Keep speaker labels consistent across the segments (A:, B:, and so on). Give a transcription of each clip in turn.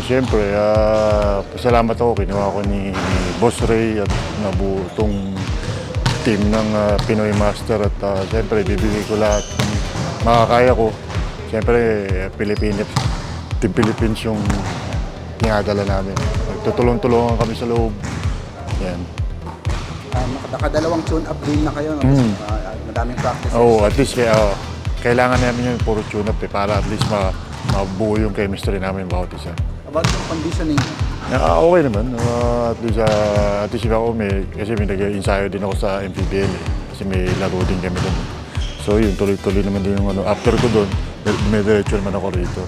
A: Siyempre, pasalamat ako. Kinuha ko ni Boss Ray at nabuo itong team ng Pinoy Master. At siyempre, bibigay ko lahat ng makakaya ko. Siyempre, Team Philippines yung tinadala namin. Tutulong-tulungan kami sa loob. Yan.
B: Nakadalawang tune-up din na kayo. Madaming practices.
A: At least kailangan namin yung puro tune-up para at least mabuo yung chemistry namin bawat isa.
B: About yung conditioning?
A: Okay naman. At least ako kasi may nag-ensayo din ako sa MPBL kasi may laro din kami doon. So yun, tuloy-tuloy naman din yung after ko doon, may diretso naman ako rito.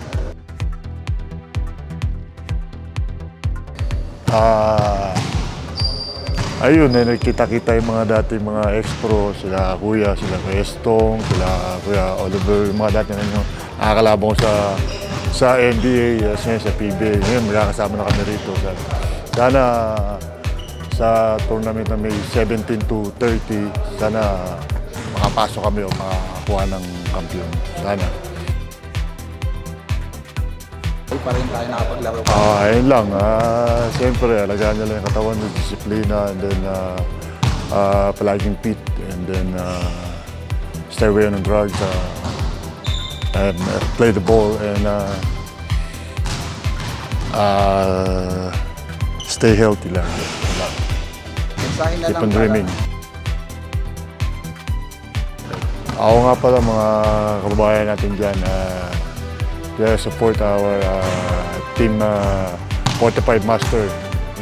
A: Ayun, nagkita-kita yung mga dating mga ex-pro, sila Kuya Estong, sila Kuya Oliver, yung mga dating nakakalabang ko sa NBA, sa PBA. Ngayon, magkakasama na kami rito. Sana sa tournament na may 17 to 30, sana makapasok kami o makakuha ng kampiyon. Sana.
B: Pa rin tayo nakapaglaro.
A: Ayun lang. Siyempre, alagaan nyo lang yung katawan ng disiplina and then palaging fit and then stay away ng drugs and play the ball and stay healthy lang. Keep on dreaming. Ako nga pala mga kababayan natin dyan, support our team 45 Master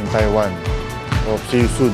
A: in Taiwan. So, see you soon.